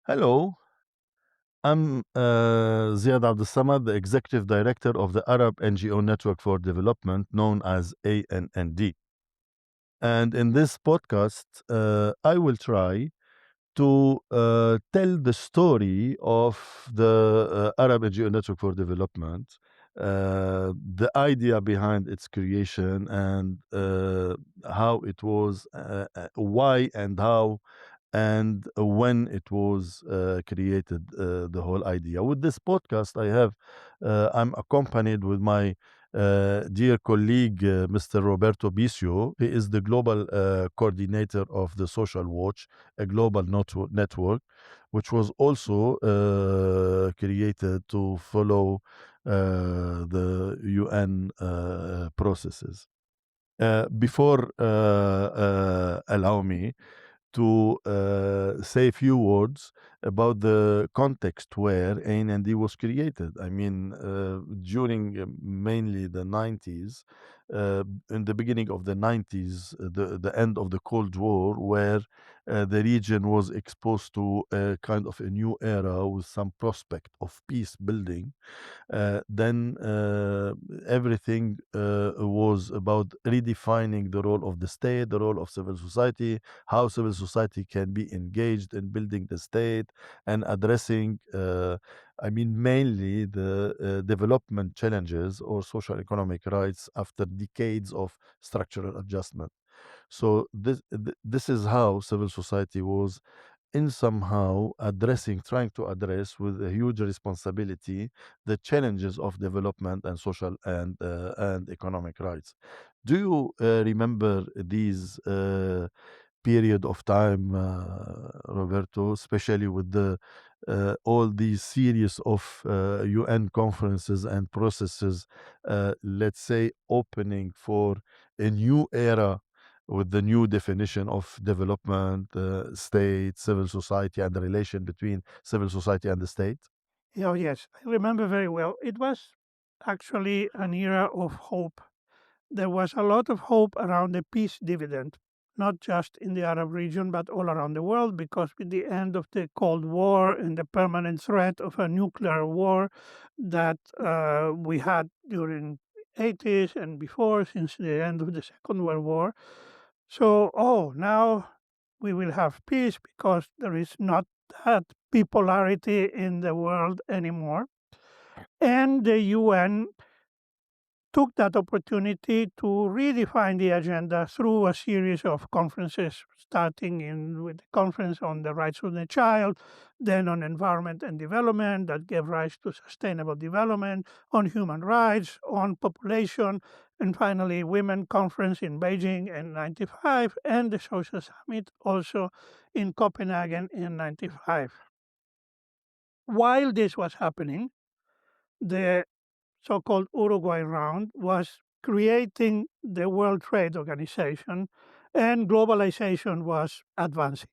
Hello, I'm Ziad Abdel, the Executive Director of the Arab NGO Network for Development, known as ANND. And in this podcast, I will try to tell the story of the Arab NGO Network for Development, the idea behind its creation, and how it was, why and how and when it was created, the whole idea. With this podcast, I'm accompanied with my dear colleague, Mr. Roberto Bissio. He is the global coordinator of the Social Watch, a global network, which was also created to follow the UN processes. Before allow me to say a few words about the context where ANND was created. I mean, during mainly the 90s, in the beginning of the 90s, the end of the Cold War, where the region was exposed to a kind of a new era with some prospect of peace building. Then everything was about redefining the role of the state, the role of civil society, how civil society can be engaged in building the state and addressing, mainly the development challenges or social economic rights after decades of structural adjustment. So this is how civil society was in somehow trying to address with a huge responsibility the challenges of development and social and economic rights. Do you remember these period of time, Roberto, especially with the all these series of UN conferences and processes, let's say, opening for a new era with the new definition of development, state, civil society, and the relation between civil society and the state? Oh, yes, I remember very well. It was actually an era of hope. There was a lot of hope around the peace dividend, not just in the Arab region, but all around the world, because with the end of the Cold War and the permanent threat of a nuclear war that we had during 80s and before, since the end of the Second World War. So, now we will have peace because there is not that bipolarity in the world anymore. And the UN took that opportunity to redefine the agenda through a series of conferences, starting with the conference on the rights of the child, then on environment and development that gave rise to sustainable development, on human rights, on population, and finally women conference in Beijing in 95, and the social summit also in Copenhagen in 95. While this was happening, the so-called Uruguay round was creating the World Trade Organization, and globalization was advancing.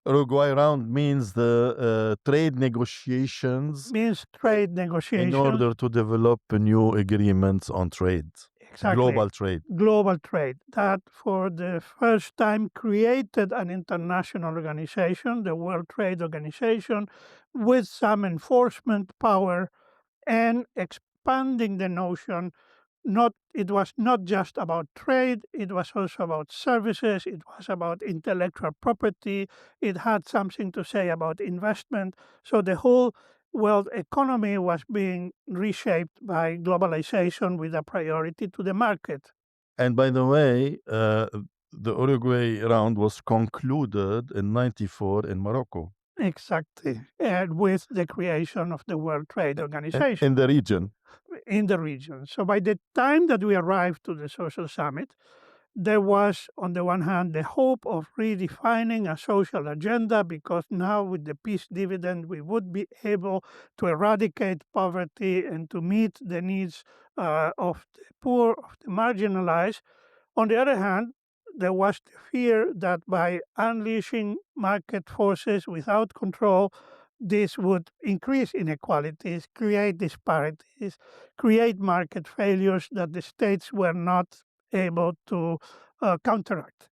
Uruguay round means the trade negotiations Means trade in negotiations. order to develop new agreements on trade, Exactly. global trade. Global trade that for the first time created an international organization, the World Trade Organization, with some enforcement power and expanding the notion. It was not just about trade, it was also about services, it was about intellectual property, it had something to say about investment. So the whole world economy was being reshaped by globalization with a priority to the market. And by the way, the Uruguay round was concluded in 94 in Morocco. Exactly. And with the creation of the World Trade Organization In the region. in the region. So by the time that we arrived to the social summit, there was, on the one hand, the hope of redefining a social agenda because now, with the peace dividend, we would be able to eradicate poverty and to meet the needs of the poor, of the marginalized. On the other hand, there was the fear that by unleashing market forces without control, this would increase inequalities, create disparities, create market failures that the states were not able to counteract.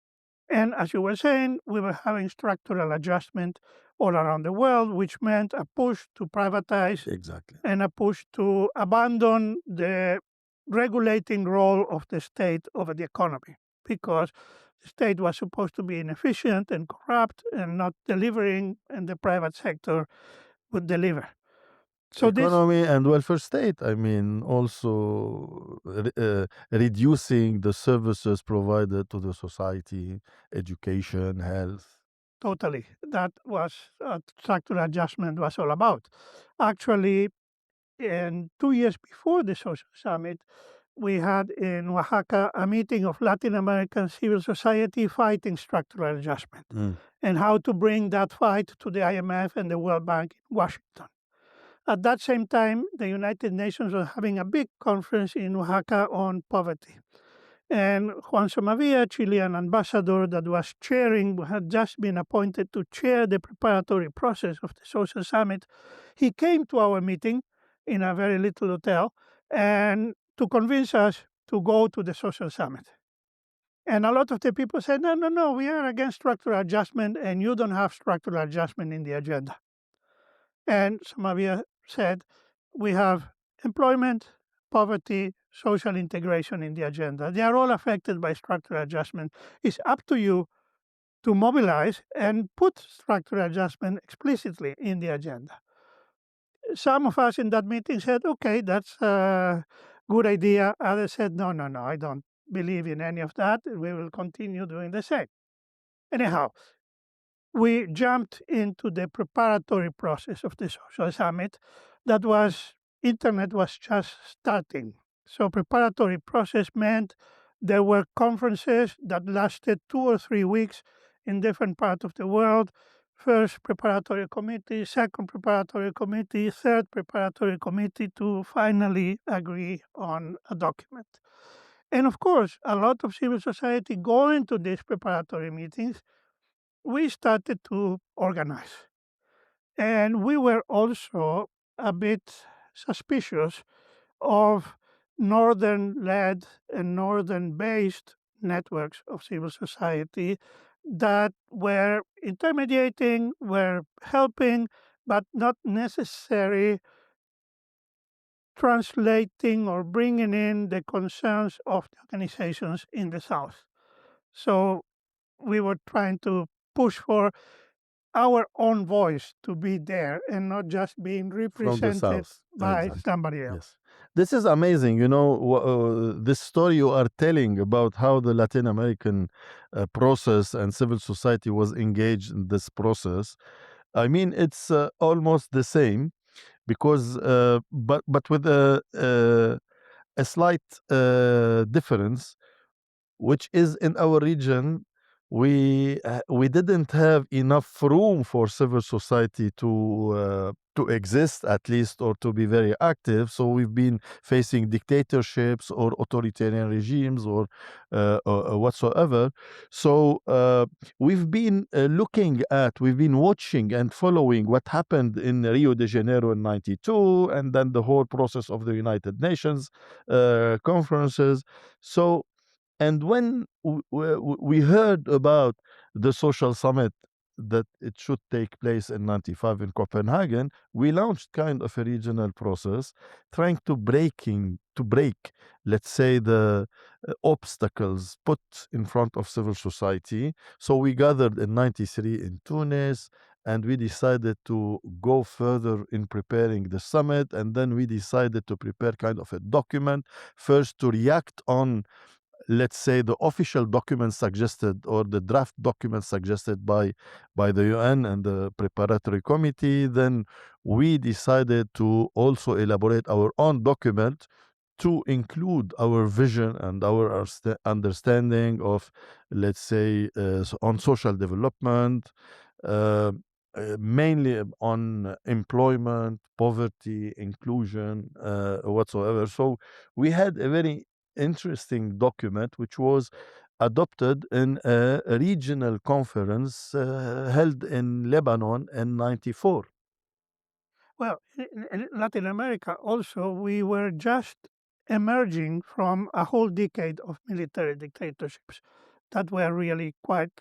And as you were saying, we were having structural adjustment all around the world, which meant a push to privatize Exactly. and a push to abandon the regulating role of the state over the economy, because the state was supposed to be inefficient and corrupt and not delivering, and the private sector would deliver. So this Economy and welfare state. I mean, also reducing the services provided to the society, education, health. totally, that was structural adjustment was all about. Actually, in 2 years before the social summit, we had in Oaxaca a meeting of Latin American civil society fighting structural adjustment Mm. and how to bring that fight to the IMF and the World Bank in Washington. At that same time, the United Nations was having a big conference in Oaxaca on poverty. And Juan Somavia, Chilean ambassador that was chairing, had just been appointed to chair the preparatory process of the social summit. He came to our meeting in a very little hotel and to convince us to go to the social summit. And a lot of the people said, no, we are against structural adjustment and you don't have structural adjustment in the agenda. And Somavia said, we have employment, poverty, social integration in the agenda. They are all affected by structural adjustment. It's up to you to mobilize and put structural adjustment explicitly in the agenda. Some of us in that meeting said, okay, that's a good idea. Others said, no, I don't believe in any of that. We will continue doing the same. Anyhow, we jumped into the preparatory process of the social summit. Internet was just starting. So preparatory process meant there were conferences that lasted 2 or 3 weeks in different parts of the world. First preparatory committee, second preparatory committee, third preparatory committee to finally agree on a document. And of course, a lot of civil society going to these preparatory meetings, we started to organize. And we were also a bit suspicious of northern-led and northern-based networks of civil society that were intermediating, were helping, but not necessarily translating or bringing in the concerns of the organizations in the South. So we were trying to push for our own voice to be there and not just being From the represented south. by Exactly. somebody else. Yes. This is amazing. You know, this story you are telling about how the Latin American process and civil society was engaged in this process. I mean, it's almost the same because, but with a slight difference, which is in our region, we didn't have enough room for civil society to exist, at least, or to be very active. So we've been facing dictatorships or authoritarian regimes or whatsoever. So we've been we've been watching and following what happened in Rio de Janeiro in '92, and then the whole process of the United Nations conferences. So and when we heard about the social summit that it should take place in '95 in Copenhagen, we launched kind of a regional process trying to break, let's say, the obstacles put in front of civil society. So we gathered in '93 in Tunis, and we decided to go further in preparing the summit. And then we decided to prepare kind of a document, first to react on, let's say, the official documents suggested or the draft documents suggested by the UN and the preparatory committee. Then we decided to also elaborate our own document to include our vision and our understanding of, let's say, on social development, uh, mainly on employment, poverty, inclusion, whatsoever. So we had a very interesting document which was adopted in a regional conference held in Lebanon in '94. Well, in Latin America also, we were just emerging from a whole decade of military dictatorships that were really quite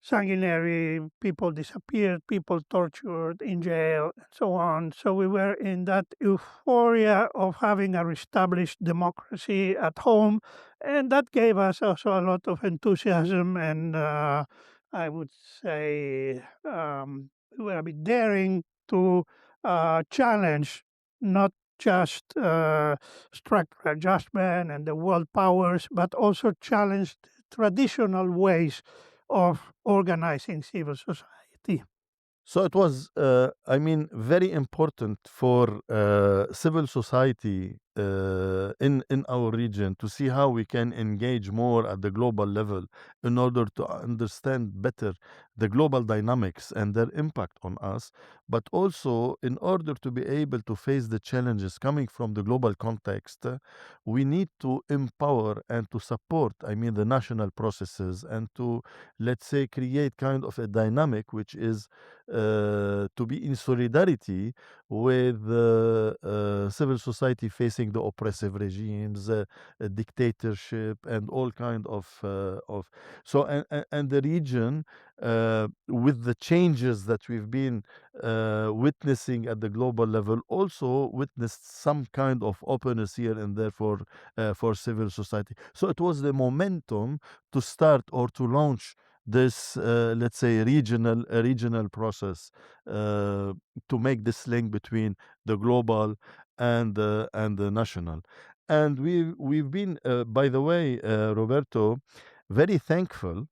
sanguinary, people disappeared, people tortured in jail, and so on. So we were in that euphoria of having a reestablished democracy at home, and that gave us also a lot of enthusiasm and I would say we were a bit daring to challenge not just structural adjustment and the world powers, but also challenge traditional ways of organizing civil society. So it was, very important for civil society in our region to see how we can engage more at the global level in order to understand better the global dynamics and their impact on us, but also in order to be able to face the challenges coming from the global context, we need to empower and to support, the national processes and to, let's say, create kind of a dynamic which is to be in solidarity with civil society facing the oppressive regimes, dictatorship, and all kind of so and the region with the changes that we've been witnessing at the global level also witnessed some kind of openness here and there for civil society. So it was the momentum to start or to launch this let's say regional process to make this link between the global and the national. And we've been by the way, Roberto, very thankful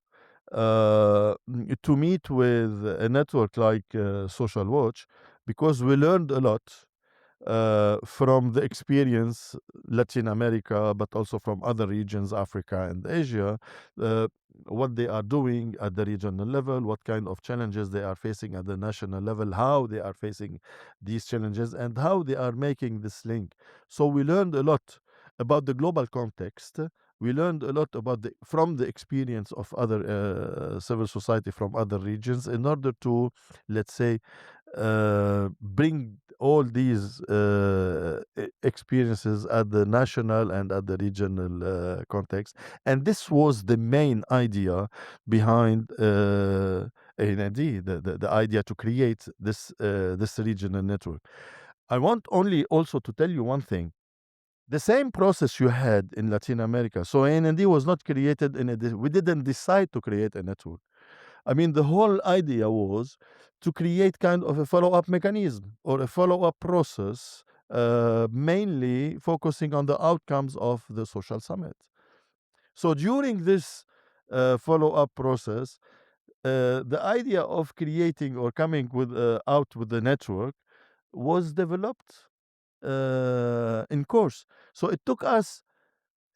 to meet with a network like Social Watch, because we learned a lot from the experience Latin America, but also from other regions, Africa and Asia, uh, what they are doing at the regional level, what kind of challenges they are facing at the national level, how they are facing these challenges, and how they are making this link. So we learned a lot about the global context. We learned a lot about from the experience of other civil society from other regions in order to, let's say, bring all these experiences at the national and at the regional context. And this was the main idea behind ANND, the idea to create this regional network. I want only also to tell you one thing. The same process you had in Latin America. So ANND was not created we didn't decide to create a network. The whole idea was to create kind of a follow-up mechanism or a follow-up process, mainly focusing on the outcomes of the social summit. So during this follow-up process, the idea of creating or coming out with the network was developed in course. So it took us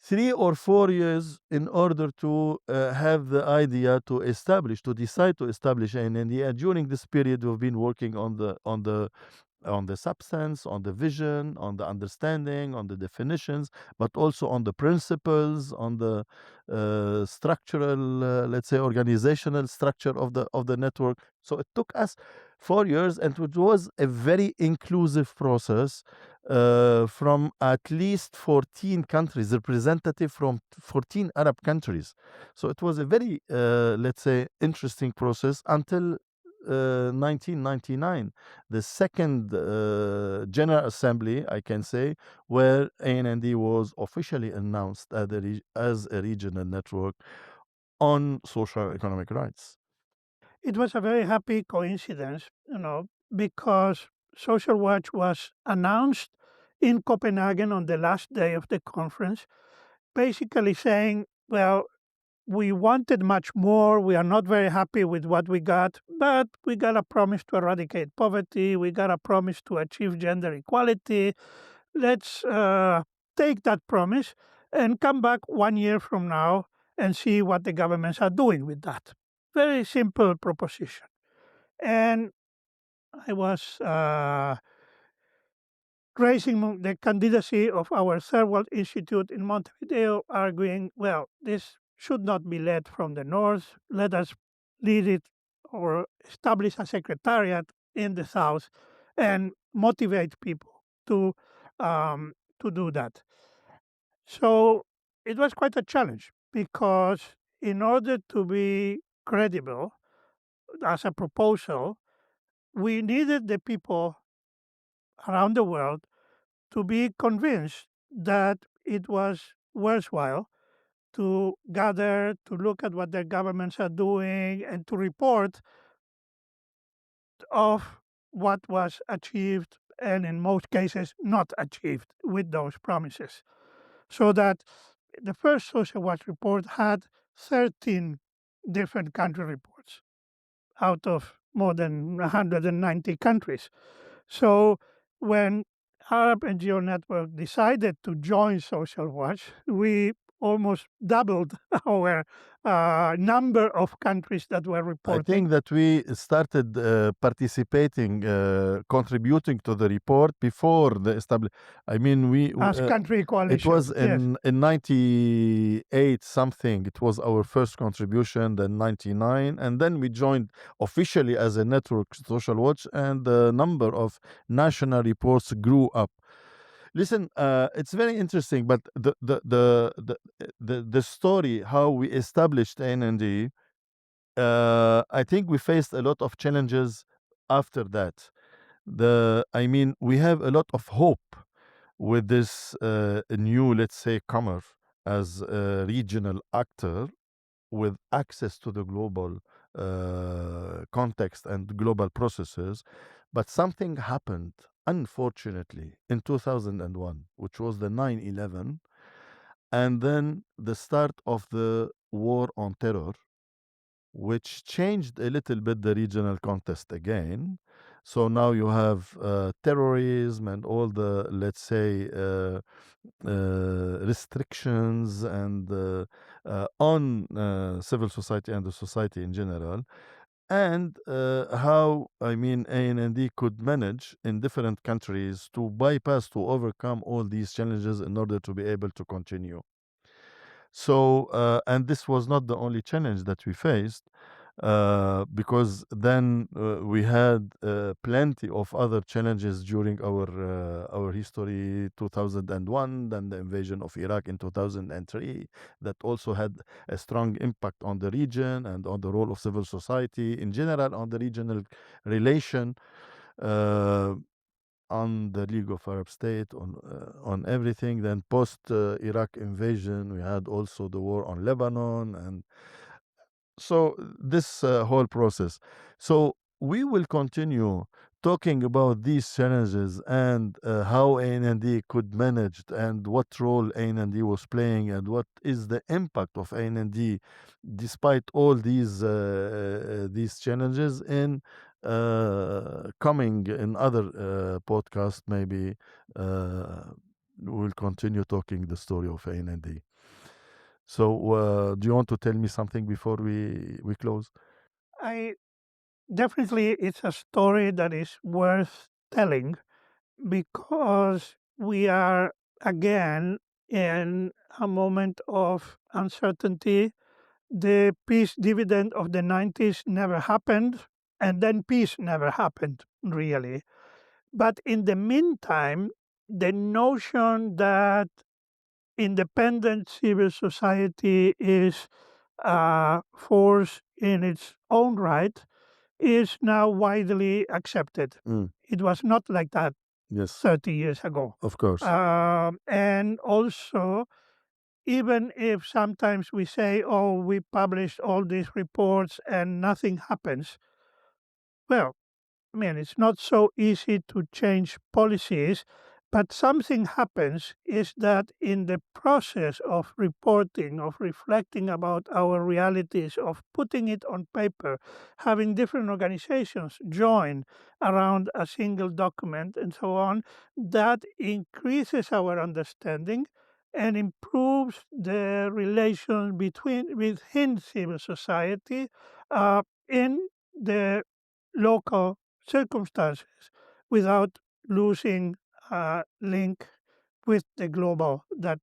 3 or 4 years in order to have the idea to decide to establish ANND. And during this period, we've been working on the substance, on the vision, on the understanding, on the definitions, but also on the principles, on the structural, let's say, organizational structure of the network. So it took us 4 years, and it was a very inclusive process from at least 14 countries, representative from 14 Arab countries. So it was a very, let's say, interesting process until 1999, the second General Assembly, I can say, where ANND was officially announced as a regional network on social economic rights. It was a very happy coincidence, because Social Watch was announced in Copenhagen on the last day of the conference, basically saying, well, we wanted much more. We are not very happy with what we got, but we got a promise to eradicate poverty. We got a promise to achieve gender equality. Let's take that promise and come back 1 year from now and see what the governments are doing with that. Very simple proposition. And I was raising the candidacy of our Third World Institute in Montevideo, arguing, well, this should not be led from the north. Let us lead it or establish a secretariat in the south and motivate people to do that. So it was quite a challenge because in order to be credible, as a proposal, we needed the people around the world to be convinced that it was worthwhile to gather, to look at what their governments are doing, and to report of what was achieved and in most cases not achieved with those promises. So that the first social watch report had 13 different country reports out of more than 190 countries. So when Arab NGO Network decided to join Social Watch, we almost doubled our number of countries that were I reporting. think that we started participating, contributing to the report before the I mean, As country it coalition. was Yes. in 98 something. It was our first contribution, then 99, and then we joined officially as a network, Social Watch, and the number of national reports grew up. Listen, it's very interesting, but the story how we established ANND, I think we faced a lot of challenges after that. I mean, we have a lot of hope with this new, let's say, comer as a regional actor with access to the global context and global processes. But something happened, unfortunately, in 2001, which was the 9/11, and then the start of the war on terror, which changed a little bit the regional context again. So now you have terrorism and all the, let's say, restrictions and on civil society and the society in general, and how, I mean, ANND could manage in different countries to bypass, to overcome all these challenges in order to be able to continue. So, and this was not the only challenge that we faced, because then we had plenty of other challenges during our history. 2001, then the invasion of Iraq in 2003, that also had a strong impact on the region and on the role of civil society in general, on the regional relation. On the League of Arab States, on everything. Then post Iraq invasion, we had also the war on Lebanon, and so this whole process. So we will continue talking about these challenges and how ANND could manage and what role ANND was playing and what is the impact of ANND despite all these challenges in coming in other podcasts. Maybe we'll continue talking the story of ANND. So, do you want to tell me something before we close? Definitely, it's a story that is worth telling because we are again in a moment of uncertainty. The peace dividend of the 90s never happened, and then peace never happened, really. But in the meantime, the notion that independent civil society is a force in its own right is now widely accepted. Mm, It was not like that yes, 30 years ago. of course. And also, even if sometimes we say, oh, we published all these reports and nothing happens, well, I mean, it's not so easy to change policies, but something happens is that in the process of reporting, of reflecting about our realities, of putting it on paper, having different organizations join around a single document and so on, that increases our understanding and improves the relations within civil society in the local circumstances without losing a link with the global that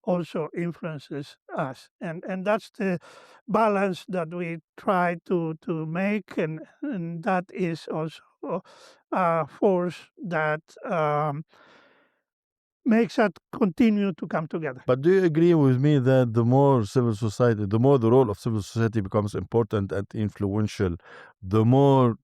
also influences us. And that's the balance that we try to make, and that is also a force that makes us continue to come together. But do you agree with me that the more civil society, the more the role of civil society becomes important and influential, the more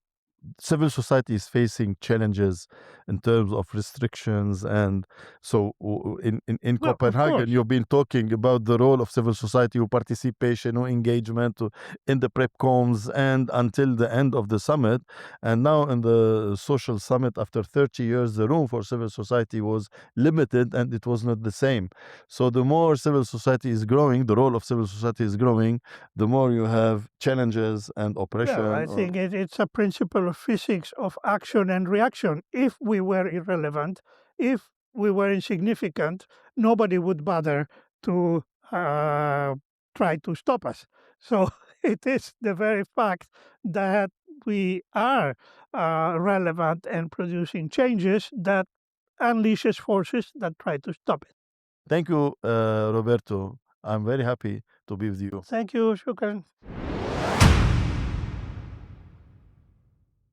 civil society is facing challenges in terms of restrictions? And so in Well, of Copenhagen, course. you've been talking about the role of civil society, participation, engagement in the PrepComs and until the end of the summit. And now in the social summit, after 30 years, the room for civil society was limited and it was not the same. So the more civil society is growing, the role of civil society is growing, the more you have challenges and oppression. Well, I think it's a principle of physics of action and reaction. If we were irrelevant, if we were insignificant, nobody would bother to try to stop us. So it is the very fact that we are relevant and producing changes that unleashes forces that try to stop it. Thank you, Roberto. I'm very happy to be with you. Thank you, Shukran.